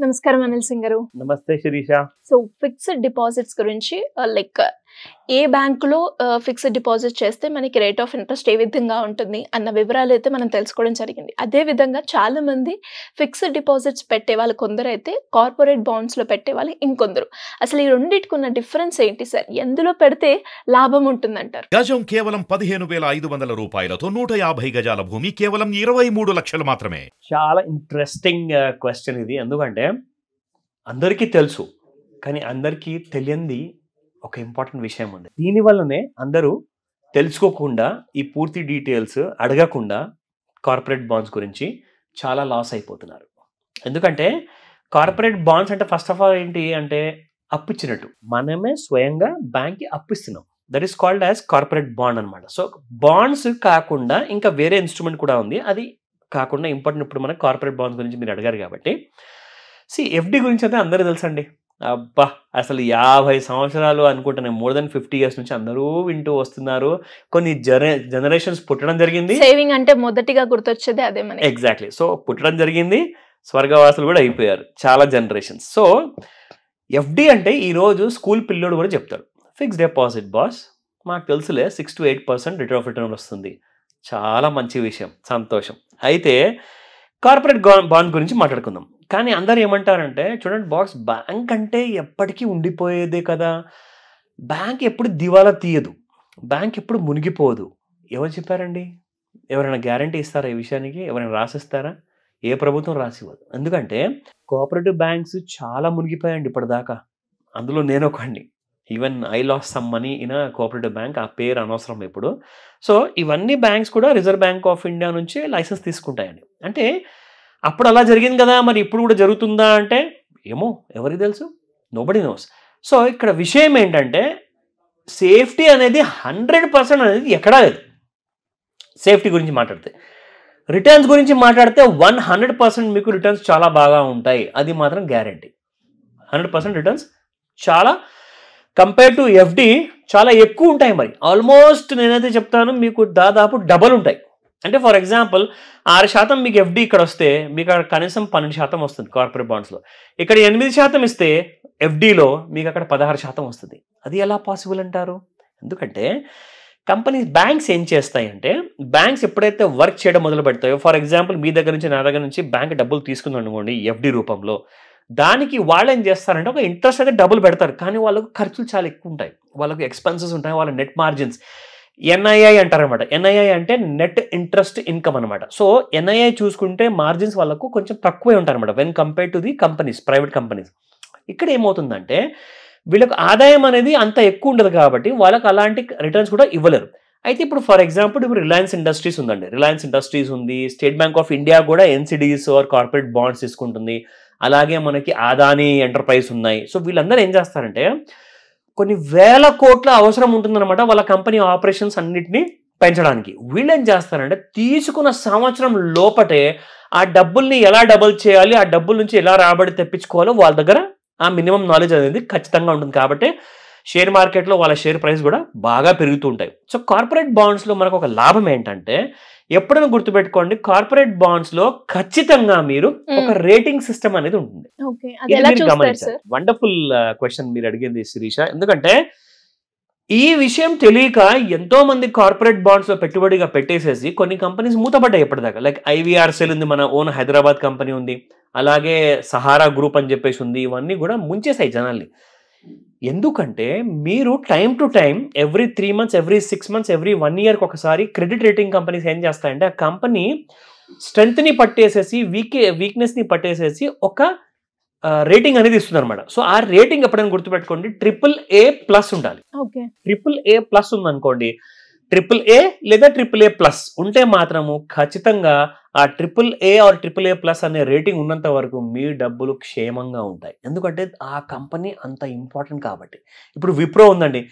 నమస్కారం అనిల్ సింగ్ గారు. నమస్తే శిరీష. సో ఫిక్స్డ్ డిపాజిట్స్ గురించి లైక్ ఏ బ్యాంకులో ఫిక్స్డ్ డిపాజిట్ చేస్తే మనకి రేట్ ఆఫ్ ఇంట్రెస్ట్ ఏ విధంగా ఉంటుంది అన్న వివరాలు అయితే మనం తెలుసుకోవడం జరిగింది. అదే విధంగా చాలా మంది ఫిక్స్డ్ డిపాజిట్స్ పెట్టే వాళ్ళు కొందరు అయితే కార్పొరేట్ బాండ్స్ లో పెట్టే వాళ్ళు ఇంకొందరు. అసలు ఈ రెండింటికి ఉన్న డిఫరెన్స్ ఏంటి సార్? ఎందులో పెడితే లాభం ఉంటుందంటారు? గజం కేవలం 15,500 రూపాయలతో 150 గజాల భూమి కేవలం 23 లక్షలు మాత్రమే. చాలా ఇంట్రెస్టింగ్ క్వశ్చన్ ఇది. ఎందుకంటే అందరికీ తెలుసు, కానీ అందరికీ తెలియంది ఒక ఇంపార్టెంట్ విషయం ఉంది. దీనివల్లనే అందరూ తెలుసుకోకుండా ఈ పూర్తి డీటెయిల్స్ అడగకుండా కార్పొరేట్ బాండ్స్ గురించి చాలా లాస్ అయిపోతున్నారు. ఎందుకంటే కార్పొరేట్ బాండ్స్ అంటే ఫస్ట్ ఆఫ్ ఆల్ ఏంటి అంటే అప్పు ఇచ్చినట్టు, మనమే స్వయంగా బ్యాంక్కి అప్పిస్తున్నాం. That is called as corporate bond అనమాట. సో బాండ్స్ కాకుండా ఇంకా వేరే ఇన్స్ట్రుమెంట్ కూడా ఉంది, అది కాకుండా ఇంపార్టెంట్. ఇప్పుడు మనకు కార్పొరేట్ బాండ్స్ గురించి మీరు అడిగారు కాబట్టి ఎఫ్డి గురించి అయితే అందరూ తెలుసండి. అబ్బా, అసలు 50 సంవత్సరాలు అనుకుంటున్నాను, మోర్ దెన్ 50 years నుంచి అందరూ వింటూ వస్తున్నారు. కొన్ని జనరేషన్స్ పుట్టడం జరిగింది. సేవింగ్ అంటే మొదటిగా గుర్తొచ్చేది అదే మనకి. ఎగ్జాక్ట్లీ. సో పుట్టడం జరిగింది, స్వర్గవాసులు కూడా అయిపోయారు చాలా జనరేషన్స్. సో ఎఫ్డి అంటే ఈరోజు స్కూల్ పిల్లోడు కూడా చెప్తాడు, ఫిక్స్డ్ డిపాజిట్ బాస్, మాకు తెలుసులే 6 to 8% రేట్ ఆఫ్ రిటర్న్ వస్తుంది. చాలా మంచి విషయం, సంతోషం. అయితే కార్పొరేట్ బాండ్ గురించి మాట్లాడుకుందాం. కానీ అందరు ఏమంటారంటే, చూడండి బాక్స్, బ్యాంక్ అంటే ఎప్పటికీ ఉండిపోయేదే కదా, బ్యాంక్ ఎప్పుడు దివాలా తీయదు, బ్యాంక్ ఎప్పుడు మునిగిపోదు. ఎవరు చెప్పారండి? ఎవరైనా గ్యారంటీ ఇస్తారా ఈ విషయానికి? ఎవరైనా రాసిస్తారా? ఏ ప్రభుత్వం రాసివ్వదు. ఎందుకంటే కోఆపరేటివ్ బ్యాంక్స్ చాలా మునిగిపోయాయండి ఇప్పటిదాకా. అందులో నేను ఒకడిని. Even I lost some money in a cooperative bank. ఆ పేరు అనవసరం ఇప్పుడు. సో ఇవన్నీ బ్యాంక్స్ కూడా రిజర్వ్ బ్యాంక్ ఆఫ్ ఇండియా నుంచి లైసెన్స్ తీసుకుంటాయండి. అంటే అప్పుడు అలా జరిగింది కదా, మరి ఇప్పుడు కూడా జరుగుతుందా అంటే ఏమో, ఎవరికి తెలుసు, నోబడీ నోస్. సో ఇక్కడ విషయం ఏంటంటే సేఫ్టీ అనేది 100% అనేది ఎక్కడా లేదు. సేఫ్టీ గురించి మాట్లాడితే, రిటర్న్స్ గురించి మాట్లాడితే 100% మీకు రిటర్న్స్ చాలా బాగా ఉంటాయి, అది మాత్రం గ్యారంటీ. 100% రిటర్న్స్ చాలా కంపేర్ టు ఎఫ్డి చాలా ఎక్కువ ఉంటాయి. మరి ఆల్మోస్ట్ నేనైతే చెప్తాను మీకు దాదాపు డబల్ ఉంటాయి. అంటే ఫర్ ఎగ్జాంపుల్ 6% మీకు ఎఫ్డి ఇక్కడ వస్తే మీకు అక్కడ కనీసం 12% వస్తుంది కార్పొరేట్ బాండ్స్లో. ఇక్కడ 8% ఇస్తే ఎఫ్డిలో మీకు అక్కడ 16% వస్తుంది. అది ఎలా పాసిబుల్ అంటారు? ఎందుకంటే కంపెనీస్, బ్యాంక్స్ ఏం చేస్తాయంటే, బ్యాంక్స్ ఎప్పుడైతే వర్క్ చేయడం మొదలు పెడతాయో, ఫర్ ఎగ్జాంపుల్ మీ దగ్గర నుంచి నా దగ్గర నుంచి బ్యాంక్ డబ్బులు తీసుకుందాం అనుకోండి ఎఫ్డి రూపంలో, దానికి వాళ్ళు ఏం చేస్తారంటే ఒక ఇంట్రెస్ట్ అయితే డబ్బులు పెడతారు, కానీ వాళ్ళకు ఖర్చులు చాలా ఎక్కువ ఉంటాయి, వాళ్ళకు ఎక్స్పెన్సెస్ ఉంటాయి, వాళ్ళ నెట్ మార్జిన్స్ ఎన్ఐఐ అంటారనమాట. ఎన్ఐఐ అంటే నెట్ ఇంట్రెస్ట్ ఇన్కమ్ అనమాట. సో ఎన్ఐఐ చూసుకుంటే మార్జిన్స్ వాళ్ళకు కొంచెం తక్కువే ఉంటారనమాట when compare to the companies, private companies. ఇక్కడ ఏమవుతుందంటే వీళ్ళకు ఆదాయం అనేది అంత ఎక్కువ ఉండదు కాబట్టి వాళ్ళకి అలాంటి రిటర్న్స్ కూడా ఇవ్వలేరు. అయితే ఇప్పుడు ఫర్ ఎగ్జాంపుల్ ఇప్పుడు రిలయన్స్ ఇండస్ట్రీస్ ఉందండి, రిలయన్స్ ఇండస్ట్రీస్ ఉంది, స్టేట్ బ్యాంక్ ఆఫ్ ఇండియా కూడా ఎన్సిడీస్ ఆర్ కార్పొరేట్ బాండ్స్ తీసుకుంటుంది, అలాగే మనకి అదానీ ఎంటర్ప్రైజ్ ఉన్నాయి. సో వీళ్ళందరూ ఏం చేస్తారంటే కొన్ని వేల కోట్ల అవసరం ఉంటుందన్నమాట వాళ్ళ కంపెనీ ఆపరేషన్స్ అన్నిటినీ పెంచడానికి. వీళ్ళు ఏం చేస్తారంటే తీసుకున్న సంవత్సరం లోపటే ఆ డబ్బుల్ని ఎలా డబుల్ చేయాలి, ఆ డబ్బుల నుంచి ఎలా రాబడి తెప్పించుకోవాలో వాళ్ళ దగ్గర ఆ మినిమం నాలెడ్జ్ అనేది ఖచ్చితంగా ఉంటుంది. కాబట్టి షేర్ మార్కెట్లో వాళ్ళ షేర్ ప్రైస్ కూడా బాగా పెరుగుతూ ఉంటాయి. సో కార్పొరేట్ బాండ్స్లో మనకు ఒక లాభం ఏంటంటే, ఎప్పుడైనా గుర్తుపెట్టుకోండి, కార్పొరేట్ బాండ్స్లో ఖచ్చితంగా మీరు ఒక రేటింగ్ సిస్టమ్ అనేది ఉంటుంది. వండర్ఫుల్ క్వశ్చన్ మీరు అడిగింది శిరీష. ఎందుకంటే ఈ విషయం తెలియక ఎంతో మంది కార్పొరేట్ బాండ్స్ లో పెట్టుబడిగా పెట్టేసేసి కొన్ని కంపెనీస్ మూతపడ్డాయి ఇప్పటిదాకా. లైక్ ఐవీఆర్సెల్ ఉంది, మన ఓన్ హైదరాబాద్ కంపెనీ ఉంది, అలాగే సహారా గ్రూప్ అని చెప్పేసి ఉంది. ఇవన్నీ కూడా ముంచేసాయి జనాల్ని. ఎందుకంటే మీరు time to time every 3 months, every 6 months, every 1 year ఒకసారి క్రెడిట్ రేటింగ్ కంపెనీస్ ఏం చేస్తాయంటే ఆ కంపెనీ స్ట్రెంగ్త్ని పట్టేసేసి వీక్నెస్ని పట్టేసేసి ఒక రేటింగ్ అనేది ఇస్తుంది అనమాట. సో ఆ రేటింగ్ ఎప్పుడైనా గుర్తుపెట్టుకోండి, AAA+ ఉండాలి. AAA+ ఉందనుకోండి, AAA లేదా AAA+ ఉంటే మాత్రము ఖచ్చితంగా ఆ AAA ఆర్ AAA+ అనే రేటింగ్ ఉన్నంత వరకు మీ డబ్బులు క్షేమంగా ఉంటాయి. ఎందుకంటే ఆ కంపెనీ అంత ఇంపార్టెంట్ కాబట్టి. ఇప్పుడు విప్రో ఉందండి,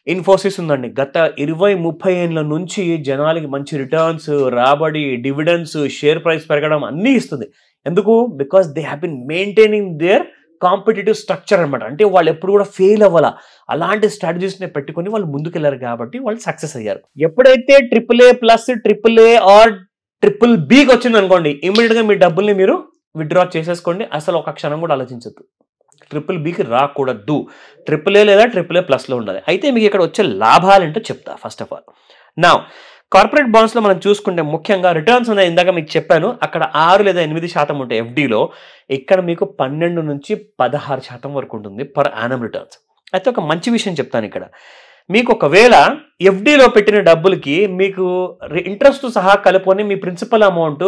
ఇన్ఫోసిస్ ఉందండి, గత 20-30 ఏళ్ళ నుంచి జనాలకి మంచి రిటర్న్స్, రాబడి, డివిడెండ్స్, షేర్ ప్రైస్ పెరగడం అన్నీ ఇస్తుంది. ఎందుకు? Because they have been maintaining their competitive structure అనమాట. అంటే వాళ్ళు ఎప్పుడు కూడా ఫెయిల్ అవ్వాలా, అలాంటి స్ట్రాటజీస్ని పెట్టుకొని వాళ్ళు ముందుకెళ్లారు కాబట్టి వాళ్ళు సక్సెస్ అయ్యారు. ఎప్పుడైతే AAA+, AAA ఆర్ BBBకి వచ్చింది అనుకోండి, ఇమీడియట్ గా మీ డబ్బుల్ని మీరు విత్డ్రా చేసేసుకోండి, అసలు ఒక క్షణం కూడా ఆలోచించద్దు. BBBకి రాకూడదు, AAA లేదా AAA+లో ఉండాలి. అయితే మీకు ఇక్కడ వచ్చే లాభాలు ఏంటో చెప్తా. ఫస్ట్ ఆఫ్ ఆల్ నా కార్పొరేట్ బాండ్స్లో మనం చూసుకుంటే ముఖ్యంగా రిటర్న్స్ ఉన్నాయి. ఇందాక మీకు చెప్పాను, అక్కడ 6 లేదా 8% ఉంటాయి FDలో. ఇక్కడ మీకు 12 నుంచి 16% వరకు ఉంటుంది పర్ యానం రిటర్న్స్. అయితే ఒక మంచి విషయం చెప్తాను ఇక్కడ. మీకు ఒకవేళ FDలో పెట్టిన డబ్బులకి మీకు ఇంట్రెస్ట్ సహా కలుపుకొని మీ ప్రిన్సిపల్ అమౌంట్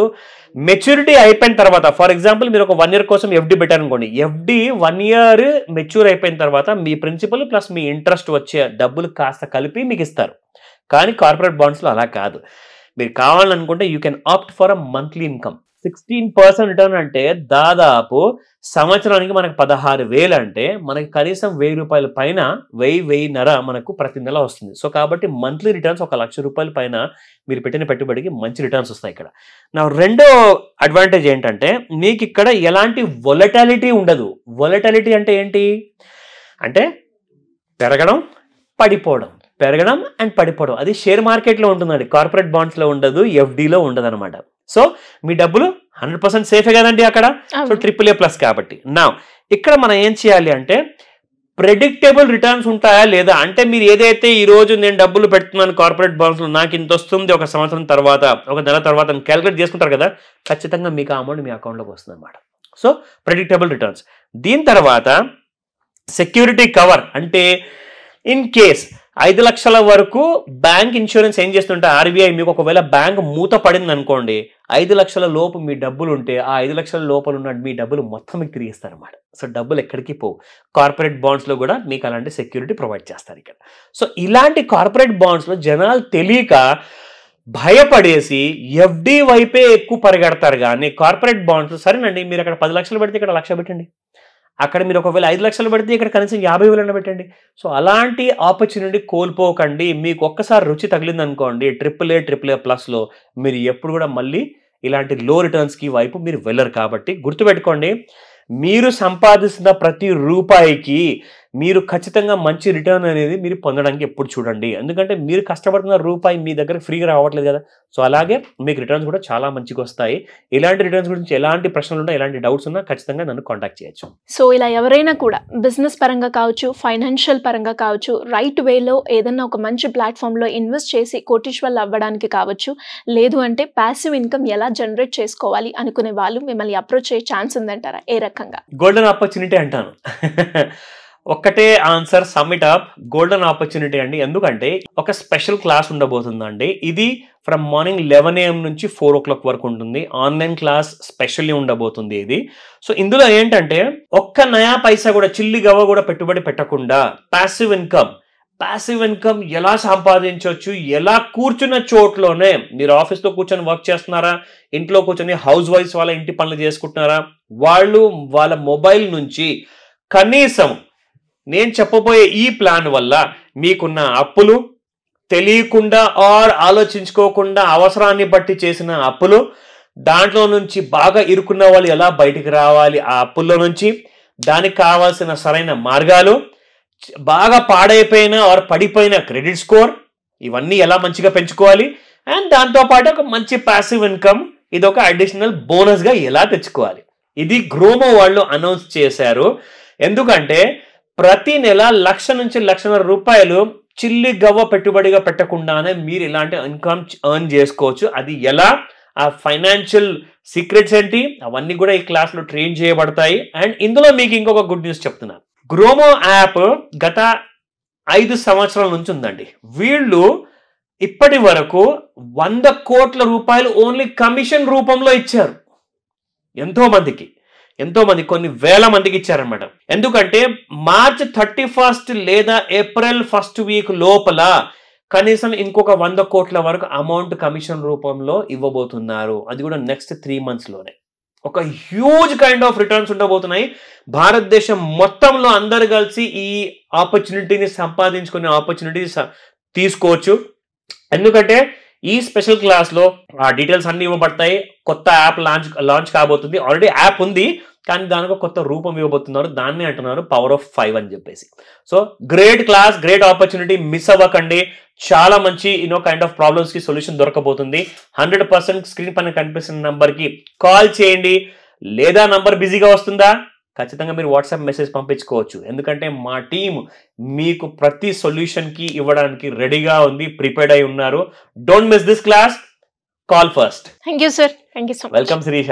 మెచ్యూరిటీ అయిపోయిన తర్వాత, ఫర్ ఎగ్జాంపుల్ మీరు ఒక 1 year కోసం FD పెట్టారనుకోండి, FD 1 year మెచ్యూర్ అయిపోయిన తర్వాత మీ ప్రిన్సిపల్ ప్లస్ మీ ఇంట్రెస్ట్ వచ్చే డబ్బులు కాస్త కలిపి మీకు ఇస్తారు. కానీ కార్పొరేట్ బాండ్స్లో అలా కాదు. మీరు కావాలనుకుంటే you can opt for a monthly income. 16% return అంటే దాదాపు సంవత్సరానికి మనకు 16,000 అంటే మనకి కనీసం 1,000 రూపాయల పైన 1,000-1,500 మనకు ప్రతి నెల వస్తుంది. సో కాబట్టి మంత్లీ రిటర్న్స్ 1,00,000 రూపాయల పైన మీరు పెట్టిన పెట్టుబడికి మంచి రిటర్న్స్ వస్తాయి ఇక్కడ. నా రెండో అడ్వాంటేజ్ ఏంటంటే మీకు ఇక్కడ ఎలాంటి వొలటాలిటీ ఉండదు. వొలటాలిటీ అంటే ఏంటి అంటే పెరగడం పడిపోవడం, పెరగడం అండ్ పడిపోవడం. అది షేర్ మార్కెట్లో ఉంటుందండి, కార్పొరేట్ బాండ్స్లో ఉండదు, FDలో ఉండదు అనమాట. సో మీ డబ్బులు 100% సేఫే కదండి అక్కడ. సో AAA+ కాబట్టి. నా ఇక్కడ మనం ఏం చేయాలి అంటే ప్రెడిక్టబుల్ రిటర్న్స్ ఉంటాయా లేదా అంటే, మీరు ఏదైతే ఈ రోజు నేను డబ్బులు పెడుతున్నాను కార్పొరేట్ బాండ్స్లో, నాకు ఇంత వస్తుంది ఒక సంవత్సరం తర్వాత, ఒక నెల తర్వాత క్యాలిక్యులేట్ చేసుకుంటారు కదా, ఖచ్చితంగా మీకు ఆ అమౌంట్ మీ అకౌంట్లోకి వస్తుంది అనమాట. So predictable returns. దీని తర్వాత సెక్యూరిటీ కవర్ అంటే ఇన్ కేస్ 5 లక్షల వరకు బ్యాంక్ ఇన్సూరెన్స్ ఏం చేస్తుంటే RBI మీకు ఒకవేళ బ్యాంక్ మూత పడింది అనుకోండి, 5 లక్షల లోపు మీ డబ్బులు ఉంటే ఆ 5 లక్షల లోపల ఉన్న మీ డబ్బులు మొత్తం మీకు తిరిగి ఇస్తారన్నమాట. సో డబ్బులు ఎక్కడికి పోవు. కార్పొరేట్ బాండ్స్లో కూడా మీకు అలాంటి సెక్యూరిటీ ప్రొవైడ్ చేస్తారు ఇక్కడ. సో ఇలాంటి కార్పొరేట్ బాండ్స్లో జనాలు తెలియక భయపడేసి FD వైపే ఎక్కువ పరిగెడతారు. కానీ కార్పొరేట్ బాండ్స్ సరేనండి, మీరు అక్కడ 10 లక్షలు పెడితే ఇక్కడ 1,00,000 పెట్టండి, అక్కడ మీరు ఒకవేళ 5 లక్షలు పెడితే ఇక్కడ కనీసం 50,000 పెట్టండి. సో అలాంటి ఆపర్చునిటీ కోల్పోకండి. మీకు ఒక్కసారి రుచి తగిలింది అనుకోండి AAA+లో మీరు ఎప్పుడు కూడా మళ్ళీ ఇలాంటి లో రిటర్న్స్కి వైపు మీరు వెళ్ళరు. కాబట్టి గుర్తుపెట్టుకోండి, మీరు సంపాదిస్తున్న ప్రతి రూపాయికి మీరు ఖచ్చితంగా మంచి రిటర్న్ అనేది మీరు పొందడానికి ఎప్పుడు చూడండి. ఎందుకంటే మీరు కష్టపడుతున్న రూపాయి మీ దగ్గర ఫ్రీగా రావట్లేదు కదా. సో అలాగే మీకు రిటర్న్స్ కూడా చాలా మంచిగా వస్తాయి. ఇలాంటి రిటర్న్స్ గురించి ఎలాంటి ప్రశ్నలు ఉన్నా, ఎలాంటి డౌట్స్ ఉన్నా ఖచ్చితంగా నన్ను కాంటాక్ట్ చేయొచ్చు. సో ఇలా ఎవరైనా కూడా బిజినెస్ పరంగా కావచ్చు, ఫైనాన్షియల్ పరంగా కావచ్చు, రైట్ వేలో ఏదన్నా ఒక మంచి ప్లాట్ఫామ్లో ఇన్వెస్ట్ చేసి కోటీశ్వర్లు అవ్వడానికి కావచ్చు, లేదు అంటే ప్యాసివ్ ఇన్కమ్ ఎలా జనరేట్ చేసుకోవాలి అనుకునే వాళ్ళు మిమ్మల్ని అప్రోచ్ అయ్యే ఛాన్స్ ఉందంటారా? ఏ రకంగా? గోల్డెన్ ఆపర్చునిటీ అంటాను. ఒక్కటే answer, summit up, golden opportunity అండి. ఎందుకంటే ఒక స్పెషల్ క్లాస్ ఉండబోతుందండి. ఇది ఫ్రమ్ మార్నింగ్ 11 AM నుంచి 4 o'clock వరకు ఉంటుంది. ఆన్లైన్ క్లాస్ స్పెషల్లీ ఉండబోతుంది ఇది. సో ఇందులో ఏంటంటే ఒక్క నయా పైసా కూడా, చిల్లి గవ్వ కూడా పెట్టుబడి పెట్టకుండా ప్యాసివ్ ఇన్కమ్ ఎలా సంపాదించవచ్చు, ఎలా కూర్చున్న చోట్లోనే, మీరు ఆఫీస్లో కూర్చొని వర్క్ చేస్తున్నారా, ఇంట్లో కూర్చొని హౌస్ వైఫ్స్ వాళ్ళ ఇంటి పనులు చేసుకుంటున్నారా, వాళ్ళు వాళ్ళ మొబైల్ నుంచి కనీసం నేను చెప్పబోయే ఈ ప్లాన్ వల్ల మీకున్న అప్పులు తెలియకుండా ఆర్ ఆలోచించుకోకుండా అవసరాన్ని బట్టి చేసిన అప్పులు, దాంట్లో నుంచి బాగా ఇరుక్కున్న వాళ్ళు ఎలా బయటికి రావాలి ఆ అప్పుల్లో నుంచి, దానికి కావాల్సిన సరైన మార్గాలు, బాగా పాడైపోయిన ఆర్ పడిపోయిన క్రెడిట్ స్కోర్, ఇవన్నీ ఎలా మంచిగా పెంచుకోవాలి, అండ్ దాంతోపాటు ఒక మంచి ప్యాసివ్ ఇన్కమ్, ఇది ఒక అడిషనల్ బోనస్గా ఎలా తెచ్చుకోవాలి, ఇది గ్రోమో వాళ్ళు అనౌన్స్ చేశారు. ఎందుకంటే ప్రతి నెల 1,00,000 నుంచి 1,50,000 రూపాయలు చిల్లి గవ్వ పెట్టుబడిగా పెట్టకుండానే మీరు ఇలాంటి ఇన్కమ్ ఎర్న్ చేసుకోవచ్చు. అది ఎలా, ఆ ఫైనాన్షియల్ సీక్రెట్స్ ఏంటి, అవన్నీ కూడా ఈ క్లాస్లో ట్రైన్ చేయబడతాయి. అండ్ ఇందులో మీకు ఇంకొక గుడ్ న్యూస్ చెప్తున్నాను. గ్రోమో యాప్ గత 5 సంవత్సరాల నుంచి ఉందండి. వీళ్ళు ఇప్పటి వరకు 100 కోట్ల రూపాయలు ఓన్లీ కమిషన్ రూపంలో ఇచ్చారు. ఎంతో మంది కొన్ని వేల మందికి ఇచ్చారనమాట. ఎందుకంటే March 31 లేదా April 1st వీక్ లోపల కనీసం ఇంకొక 100 కోట్ల వరకు అమౌంట్ కమిషన్ రూపంలో ఇవ్వబోతున్నారు. అది కూడా నెక్స్ట్ 3 monthsలోనే. ఒక హ్యూజ్ కైండ్ ఆఫ్ రిటర్న్స్ ఉండబోతున్నాయి. భారతదేశం మొత్తంలో అందరు కలిసి ఈ ఆపర్చునిటీని సంపాదించుకునే ఆపర్చునిటీ తీసుకోవచ్చు. ఎందుకంటే ఈ స్పెషల్ క్లాస్లో ఆ డీటెయిల్స్ అన్ని ఇవ్వబడతాయి. కొత్త యాప్ లాంచ్ కాబోతుంది. ఆల్రెడీ యాప్ ఉంది, కానీ దానికి కొత్త రూపం ఇవ్వబోతున్నారు. దాన్ని అంటున్నారు పవర్ ఆఫ్ 5 అని చెప్పేసి. So great class, great opportunity, miss అవ్వకండి. చాలా మంచి కైండ్ ఆఫ్ ప్రాబ్లమ్స్కి సొల్యూషన్ దొరకబోతుంది. 100% స్క్రీన్ పైన కనిపిస్తున్న నంబర్కి కాల్ చేయండి, లేదా నంబర్ బిజీగా వస్తుందా, ఖచ్చితంగా మీరు వాట్సాప్ మెసేజ్ పంపించుకోవచ్చు. ఎందుకంటే మా టీం మీకు ప్రతి సొల్యూషన్కి ఇవ్వడానికి రెడీగా ఉంది, ప్రిపేర్డ్ అయి ఉన్నారు. Don't miss this class, call first. Thank you sir, thank you so much. Welcome Sirisha.